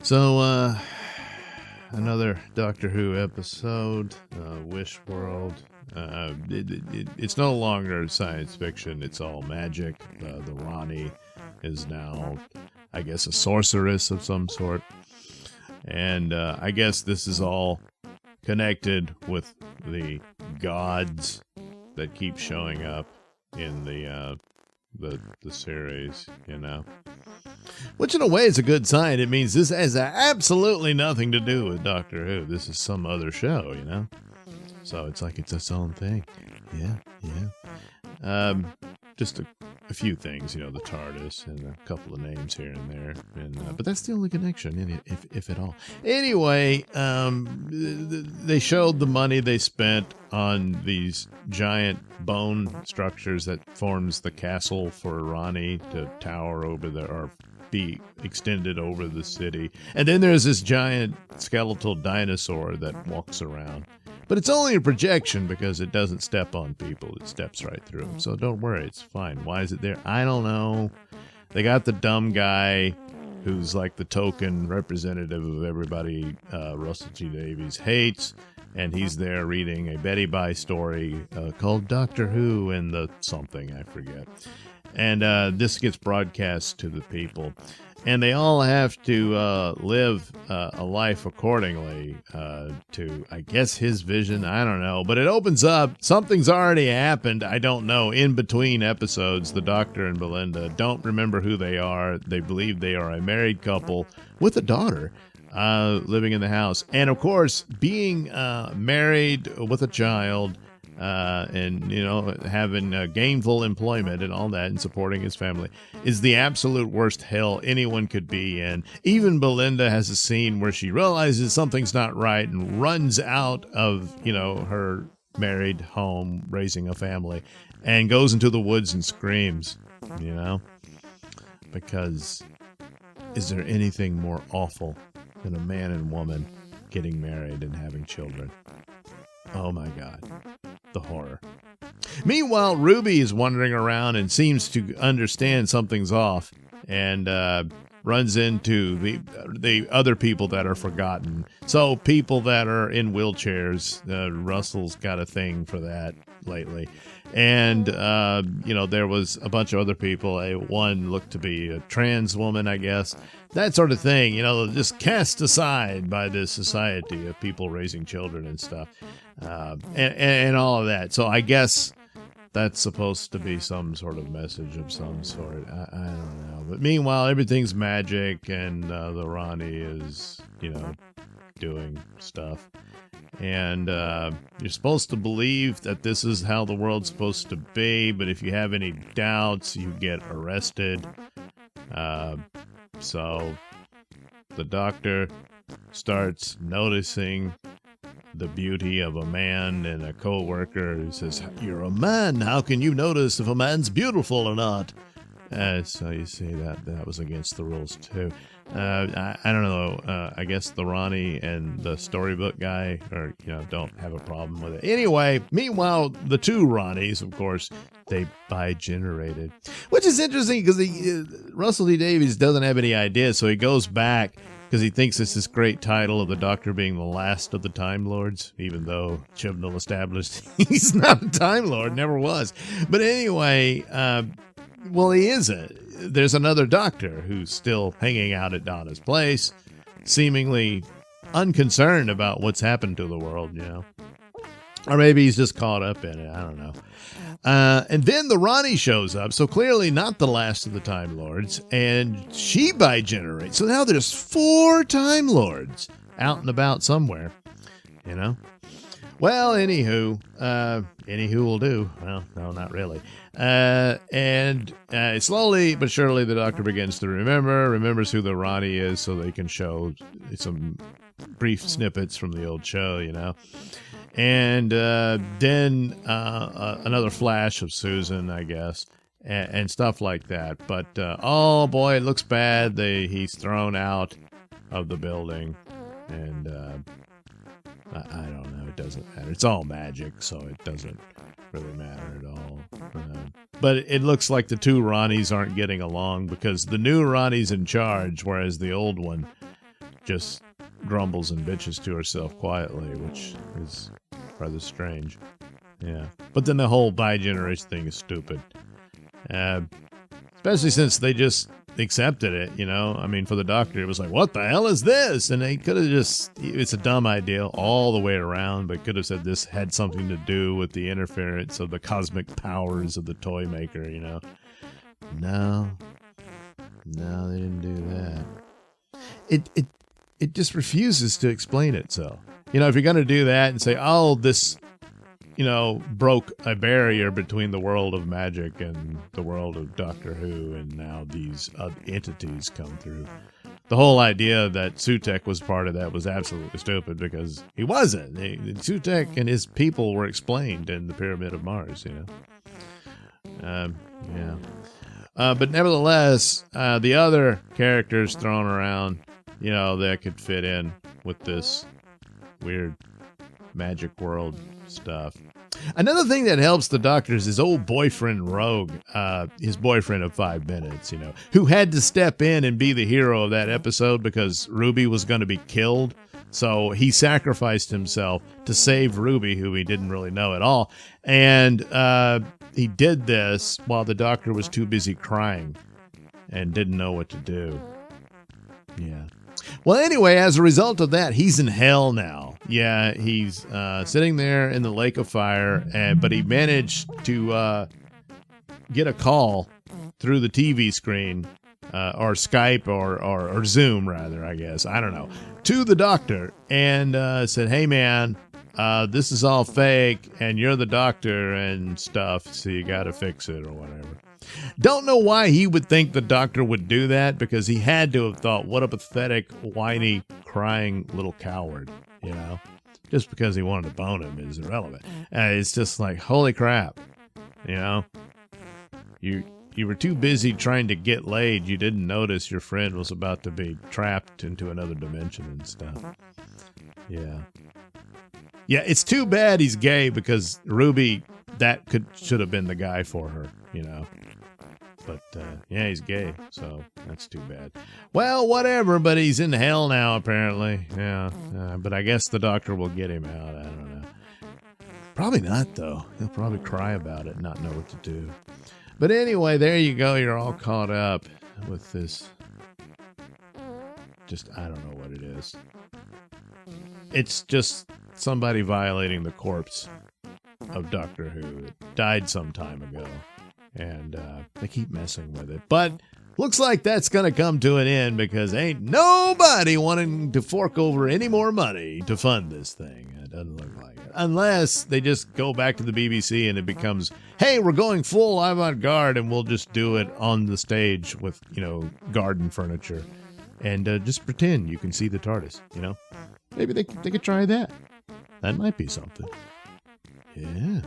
So, another Doctor Who episode, Wish World. It's no longer science fiction, it's all magic. The Ronnie is now, I guess, a sorceress of some sort. And I guess this is all connected with the gods that keep showing up in the series, you know. Which in a way is a good sign. It means this has absolutely nothing to do with Doctor Who. This is some other show, you know. So it's like it's its own thing. Yeah. Just a few things, you know, the TARDIS and a couple of names here and there, and but that's the only connection, if at all. Anyway, they showed the money they spent on these giant bone structures that forms the castle for Ronnie to tower over or be extended over the city, and then there's this giant skeletal dinosaur that walks around. But it's only a projection because it doesn't step on people. It steps right through them. So don't worry, it's fine. Why is it there? I don't know. They got the dumb guy who's like the token representative of everybody Russell T Davies hates. And he's there reading a Betty Bye story called Doctor Who and the something, I forget. And this gets broadcast to the people. And they all have to live a life accordingly to, I guess, his vision. I don't know. But it opens up. Something's already happened. I don't know. In between episodes, the Doctor and Belinda don't remember who they are. They believe they are a married couple with a daughter living in the house. And, of course, being married with a child and, you know, having gainful employment and all that and supporting his family is the absolute worst hell anyone could be in. Even Belinda has a scene where she realizes something's not right and runs out of, you know, her married home, raising a family, and goes into the woods and screams, you know, because is there anything more awful than a man and woman getting married and having children? Oh my God. The horror. Meanwhile, Ruby is wandering around and seems to understand something's off and runs into the other people that are forgotten. So people that are in wheelchairs, Russell's got a thing for that lately. And, you know, there was a bunch of other people. One looked to be a trans woman, I guess. That sort of thing, you know, just cast aside by this society of people raising children and stuff. And all of that. So I guess that's supposed to be some sort of message of some sort. I don't know. But meanwhile, everything's magic, and the Ronnie is, you know, doing stuff. And you're supposed to believe that this is how the world's supposed to be, but if you have any doubts, you get arrested. So the Doctor starts noticing the beauty of a man, and a co-worker who says, "You're a man, how can you notice if a man's beautiful or not?" So you see that was against the rules too. I don't know. I guess the Ronnie and the storybook guy don't have a problem with it. Anyway, meanwhile, the two Ronnies, of course, they bi-generated, which is interesting because Russell T Davies doesn't have any ideas, so he goes back because he thinks it's this great title of the Doctor being the last of the Time Lords, even though Chibnall established he's not a Time Lord, never was. But anyway, well, he isn't. There's another Doctor who's still hanging out at Donna's place, seemingly unconcerned about what's happened to the world, you know. Or maybe he's just caught up in it. I don't know. And then the Ronnie shows up, so clearly not the last of the Time Lords, and she bi-generates. So now there's 4 Time Lords out and about somewhere, you know. Well, anywho will do. Well, no, not really. And slowly but surely the Doctor begins to remembers who the Ronnie is, so they can show some brief snippets from the old show, you know. And then another flash of Susan, I guess, and stuff like that. But, oh boy, it looks bad. He's thrown out of the building. And I don't know. It doesn't matter. It's all magic, so it doesn't really matter at all. But it looks like the two Ronnies aren't getting along because the new Ronnie's in charge, whereas the old one just grumbles and bitches to herself quietly, which is rather strange. Yeah. But then the whole bi-generation thing is stupid. Especially since they just accepted it, you know? I mean, for the Doctor, it was like, what the hell is this? And they could have just, it's a dumb idea all the way around, but could have said this had something to do with the interference of the cosmic powers of the toy maker, you know? No, they didn't do that. It just refuses to explain itself. You know, if you're going to do that and say, oh, this, you know, broke a barrier between the world of magic and the world of Doctor Who, and now these entities come through. The whole idea that Sutekh was part of that was absolutely stupid, because he wasn't. Sutekh and his people were explained in the Pyramid of Mars, you know. Yeah. But nevertheless, the other characters thrown around, you know, that could fit in with this weird magic world stuff. Another thing that helps the Doctor is his old boyfriend Rogue, his boyfriend of 5 minutes, you know, who had to step in and be the hero of that episode because Ruby was going to be killed. So he sacrificed himself to save Ruby, who he didn't really know at all. And he did this while the Doctor was too busy crying and didn't know what to do. Yeah. Well, anyway, as a result of that, he's in hell now. Yeah, he's sitting there in the lake of fire, but he managed to get a call through the TV screen, or Skype, or Zoom, rather, I guess. I don't know. To the Doctor, and said, hey, man, this is all fake, and you're the Doctor and stuff, so you got to fix it or whatever. Don't know why he would think the Doctor would do that, because he had to have thought, what a pathetic, whiny, crying little coward, you know? Just because he wanted to bone him is irrelevant. It's just like, holy crap, you know? You were too busy trying to get laid, you didn't notice your friend was about to be trapped into another dimension and stuff. Yeah. Yeah, it's too bad he's gay, because Ruby, should have been the guy for her, you know? But, yeah, he's gay, so that's too bad. Well, whatever, but he's in hell now, apparently. Yeah, but I guess the Doctor will get him out. I don't know. Probably not, though. He'll probably cry about it and not know what to do. But anyway, there you go. You're all caught up with this. Just, I don't know what it is. It's just somebody violating the corpse of Doctor Who that died some time ago. And they keep messing with it. But looks like that's going to come to an end, because ain't nobody wanting to fork over any more money to fund this thing. It doesn't look like it. Unless they just go back to the BBC and it becomes, hey, we're going full avant-garde and we'll just do it on the stage with, you know, garden furniture. And just pretend you can see the TARDIS, you know. Maybe they could try that. That might be something. Yeah.